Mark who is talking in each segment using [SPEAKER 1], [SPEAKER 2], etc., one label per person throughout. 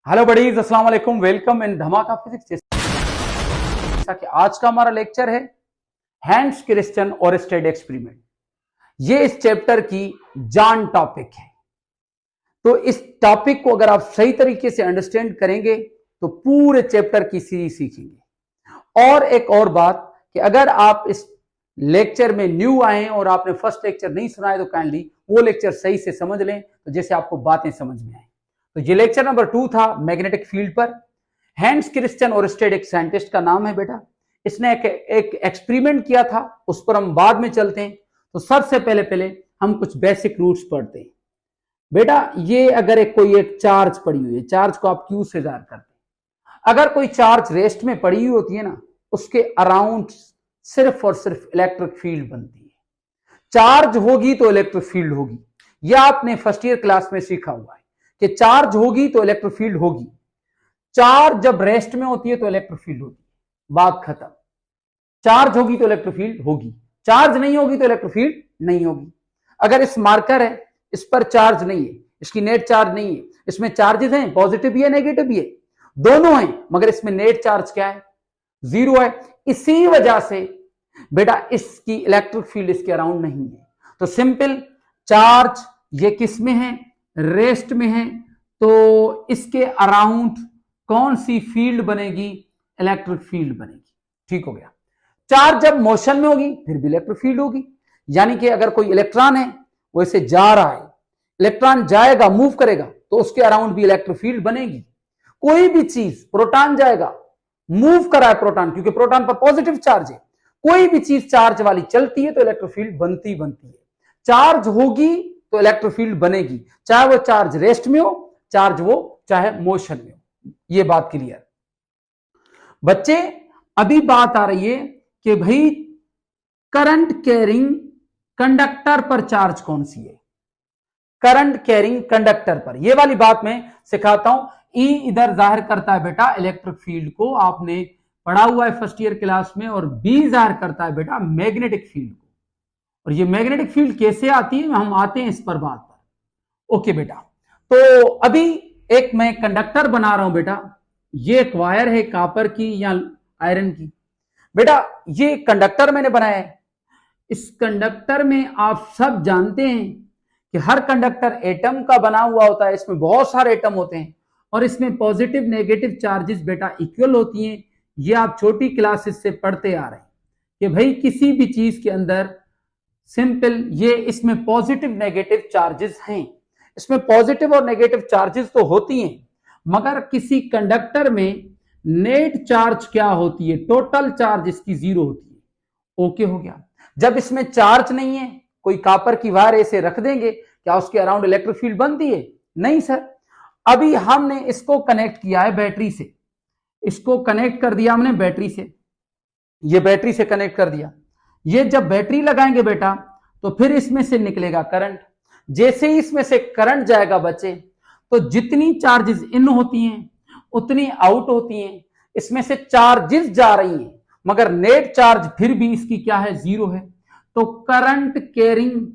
[SPEAKER 1] Hello buddies, अस्सलाम वालेकुम। Welcome in धमाका फिजिक्स। जैसा कि आज का हमारा लेक्चर है हैंस क्रिश्चियन ओरस्टेड एक्सपेरिमेंट। ये इस चैप्टर की जान टॉपिक है। तो इस टॉपिक को अगर आप सही तरीके से अंडरस्टैंड करेंगे तो पूरे चैप्टर की सीरीज सीखेंगे। और एक और बात कि अगर आप इस लेक्चर में न्यू आए हैं और आपने फर्स्ट लेक्चर नहीं सुना है तो काइंडली वो लेक्चर सही से समझ लें, तो जैसे आपको बातें समझ में आए। तो ये लेक्चर नंबर 2 था मैग्नेटिक फील्ड पर। हैंस क्रिश्चियन ओरस्टेड एक साइंटिस्ट का नाम है बेटा। इसने एक एक्सपेरिमेंट किया था, उस पर हम बाद में चलते हैं। तो सबसे पहले हम कुछ बेसिक रूल्स पढ़ते हैं बेटा। ये अगर कोई एक चार्ज पड़ी हुई है, चार्ज को आप क्यू से जार करते हैं। अगर कोई चार्ज रेस्ट में पड़ी हुई होती है ना, उसके अराउंड सिर्फ और सिर्फ इलेक्ट्रिक फील्ड बनती है। चार्ज होगी तो इलेक्ट्रिक फील्ड होगी। यह आपने फर्स्ट ईयर क्लास में सीखा हुआ है कि चार्ज होगी तो इलेक्ट्रिक फील्ड होगी। चार्ज जब रेस्ट में होती है तो इलेक्ट्रिक फील्ड होती है, बात खत्म। चार्ज होगी तो इलेक्ट्रिक फील्ड होगी, चार्ज नहीं होगी तो इलेक्ट्रिक फील्ड नहीं होगी। अगर इस मार्कर है, इस पर चार्ज नहीं है, इसकी नेट चार्ज नहीं है, इसमें चार्जेस हैं, पॉजिटिव भी है नेगेटिव भी है, दोनों हैं, मगर इसमें नेट चार्ज क्या है? जीरो है। इसी वजह से बेटा इसकी इलेक्ट्रिक फील्ड इसके अराउंड नहीं है। तो सिंपल, चार्ज ये किस में है? रेस्ट में है। तो इसके अराउंड कौन सी फील्ड बनेगी? इलेक्ट्रिक फील्ड बनेगी। ठीक हो गया। चार्ज जब मोशन में होगी फिर भी इलेक्ट्रिक फील्ड होगी। यानी कि अगर कोई इलेक्ट्रॉन है वो इसे जा रहा है, इलेक्ट्रॉन जाएगा, मूव करेगा, तो उसके अराउंड भी इलेक्ट्रिक फील्ड बनेगी। कोई भी चीज, प्रोटॉन जाएगा, मूव कर रहा है प्रोटॉन, क्योंकि प्रोटॉन पर पॉजिटिव चार्ज है। कोई भी चीज चार्ज वाली चलती है तो इलेक्ट्रिक फील्ड बनती है। चार्ज होगी तो इलेक्ट्रिक फील्ड बनेगी, चाहे वो चार्ज रेस्ट में हो, चाहे मोशन में हो। ये बात क्लियर बच्चे। अभी बात आ रही है कि भाई करंट कैरिंग कंडक्टर पर चार्ज कौन सी है? करंट कैरिंग कंडक्टर पर, ये वाली बात मैं सिखाता हूं। ई इधर जाहिर करता है बेटा इलेक्ट्रिक फील्ड को, आपने पढ़ा हुआ है फर्स्ट ईयर क्लास में। और बी जाहिर करता है बेटा मैग्नेटिक फील्ड को। और ये मैग्नेटिक फील्ड कैसे आती है, हम आते हैं इस पर बात पर। ओके बेटा, तो अभी एक मैं कंडक्टर बना रहा हूं बेटा। ये एक वायर है कॉपर की या आयरन की। बेटा ये कंडक्टर मैंने बनाया है। इस कंडक्टर में आप सब जानते हैं कि हर कंडक्टर एटम का बना हुआ होता है। इसमें बहुत सारे एटम होते हैं और इसमें पॉजिटिव नेगेटिव चार्जेस बेटा इक्वल होती हैं। ये आप छोटी क्लासेस से पढ़ते आ रहे हैं कि भाई किसी भी चीज के अंदर सिंपल ये इसमें पॉजिटिव नेगेटिव चार्जेस हैं। इसमें पॉजिटिव और नेगेटिव चार्जेस तो होती हैं, मगर किसी कंडक्टर में नेट चार्ज क्या होती है? टोटल चार्ज इसकी जीरो होती है। ओके हो गया। जब इसमें चार्ज नहीं है, कोई कॉपर की वायर ऐसे रख देंगे, क्या उसके अराउंड इलेक्ट्रिक फील्ड बनती है? नहीं सर। अभी हमने इसको कनेक्ट किया है बैटरी से, इसको कनेक्ट कर दिया हमने बैटरी से, ये बैटरी से कनेक्ट कर दिया। ये जब बैटरी लगाएंगे बेटा तो फिर इसमें से निकलेगा करंट। जैसे ही इसमें से करंट जाएगा बच्चे, तो जितनी चार्जेस इन होती हैं उतनी आउट होती हैं। इसमें से चार्जेस जा रही हैं मगर नेट चार्ज फिर भी इसकी क्या है? जीरो है। तो करंट कैरिंग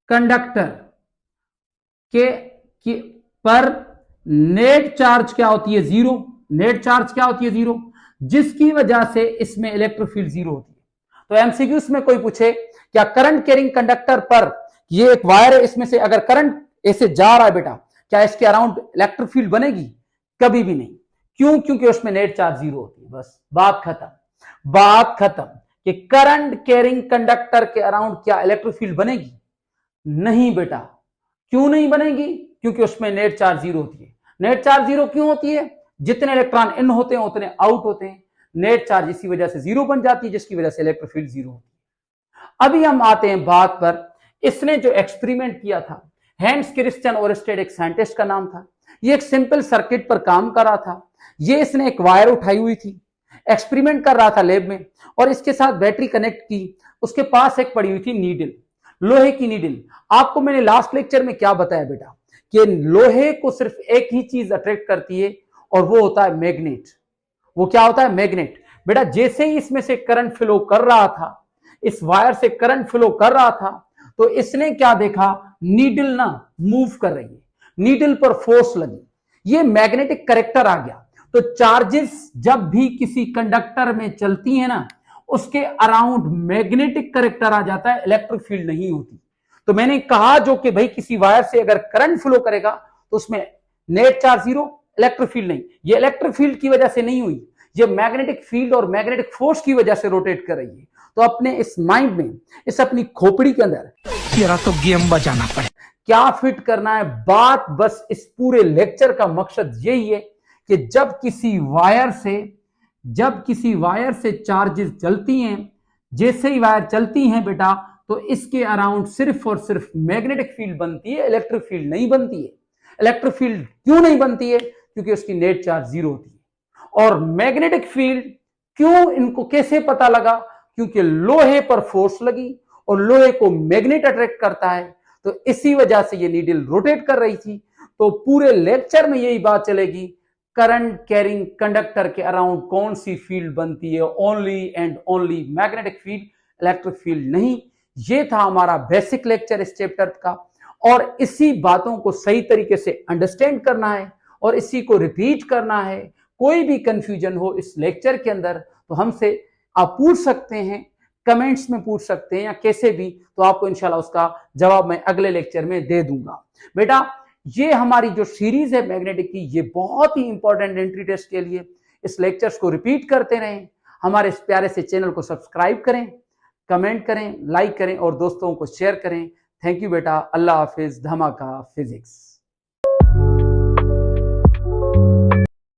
[SPEAKER 1] कंडक्टर के पर नेट चार्ज क्या होती है? जीरो। नेट चार्ज क्या होती है? जीरो, जिसकी वजह से इसमें इलेक्ट्रिक फील्ड जीरो होती है। तो एमसीक्यूज में कोई पूछे क्या करंट कैरिंग कंडक्टर पर, ये एक वायर है, इसमें से अगर करंट ऐसे जा रहा है बेटा, क्या इसके अराउंड इलेक्ट्रिक फील्ड बनेगी? कभी भी नहीं। क्यों? क्योंकि उसमें नेट चार्ज जीरो होती है। बस बात खत्म कि करंट कैरिंग कंडक्टर के अराउंड क्या इलेक्ट्रिक फील्ड बनेगी? नहीं बेटा। क्यों नहीं बनेगी? क्योंकि उसमें नेट चार्ज जीरो होती है। नेट चार्ज जीरो क्यों होती है? जितने इलेक्ट्रॉन इन होते हैं उतने आउट होते हैं। नेट चार्ज इसी वजह से जीरो बन जाती है, जिसकी वजह से इलेक्ट्रिक फील्ड जीरो होती है। अभी हम आते हैं बात पर, इसने जो एक्सपेरिमेंट किया था, हैंस क्रिश्चियन ओरस्टेड एक साइंटिस्ट का नाम था। ये एक सिंपल सर्किट पर काम कर रहा था। ये इसने एक वायर उठाई हुई थी, एक्सपेरिमेंट कर रहा था लैब में, और इसके साथ बैटरी कनेक्ट की। उसके पास एक पड़ी हुई थी नीडल, लोहे की नीडल। आपको मैंने लास्ट लेक्चर में क्या बताया बेटा कि लोहे को सिर्फ एक ही चीज अट्रैक्ट करती है और वो होता है मैग्नेट। वो क्या होता है? मैग्नेट। बेटा जैसे ही इसमें से करंट फ्लो कर रहा था, इस वायर से करंट फ्लो कर रहा था, तो इसने क्या देखा, नीडल ना मूव कर रही है, नीडल पर फोर्स लगी, ये मैग्नेटिक करेक्टर आ गया। तो चार्जेस जब भी किसी कंडक्टर में चलती है ना, उसके अराउंड मैग्नेटिक करेक्टर आ जाता है, इलेक्ट्रिक फील्ड नहीं होती। तो मैंने कहा जो कि भाई किसी वायर से अगर करंट फ्लो करेगा तो उसमें net charge zero, electric field नहीं। ये इलेक्ट्रिक फील्ड की वजह से नहीं हुई, ये मैग्नेटिक फील्ड और मैग्नेटिक फोर्स की वजह से रोटेट कर रही है। तो अपने इस माइंड में, इस अपनी खोपड़ी के अंदर
[SPEAKER 2] तेरा तो गेम बजाना पड़े,
[SPEAKER 1] क्या फिट करना है बात, बस इस पूरे लेक्चर का मकसद यही है कि जब किसी वायर से चार्जेस चलती हैं, जैसे ही वायर चलती हैं बेटा, तो इसके अराउंड सिर्फ और सिर्फ मैग्नेटिक फील्ड बनती है, इलेक्ट्रिक फील्ड नहीं बनती है। इलेक्ट्रिक फील्ड क्यों नहीं बनती है? क्योंकि उसकी नेट चार्ज जीरो होती है। और मैग्नेटिक फील्ड क्यों, इनको कैसे पता लगा? क्योंकि लोहे पर फोर्स लगी और लोहे को मैग्नेट अट्रैक्ट करता है, तो इसी वजह से ये नीडल रोटेट कर रही थी। तो पूरे लेक्चर में यही बात चलेगी, करंट कैरिंग कंडक्टर के अराउंड कौन सी फील्ड बनती है, only and only magnetic field, electric field नहीं। ये था हमारा बेसिक लेक्चर इस चैप्टर का, और इसी बातों को सही तरीके से अंडरस्टैंड करना है और इसी को रिपीट करना है। कोई भी कंफ्यूजन हो इस लेक्चर के अंदर तो हमसे आप पूछ सकते हैं, कमेंट्स में पूछ सकते हैं या कैसे भी, तो आपको इंशाल्लाह उसका जवाब मैं अगले लेक्चर में दे दूंगा। बेटा ये हमारी जो सीरीज है मैग्नेटिक की, ये बहुत ही इंपॉर्टेंट एंट्री टेस्ट के लिए। इस लेक्चर्स को रिपीट करते रहें, हमारे इस प्यारे से चैनल को सब्सक्राइब करें, कमेंट करें, लाइक करें और दोस्तों को शेयर करें। थैंक यू बेटा, अल्लाह हाफिज, धमाका फिजिक्स।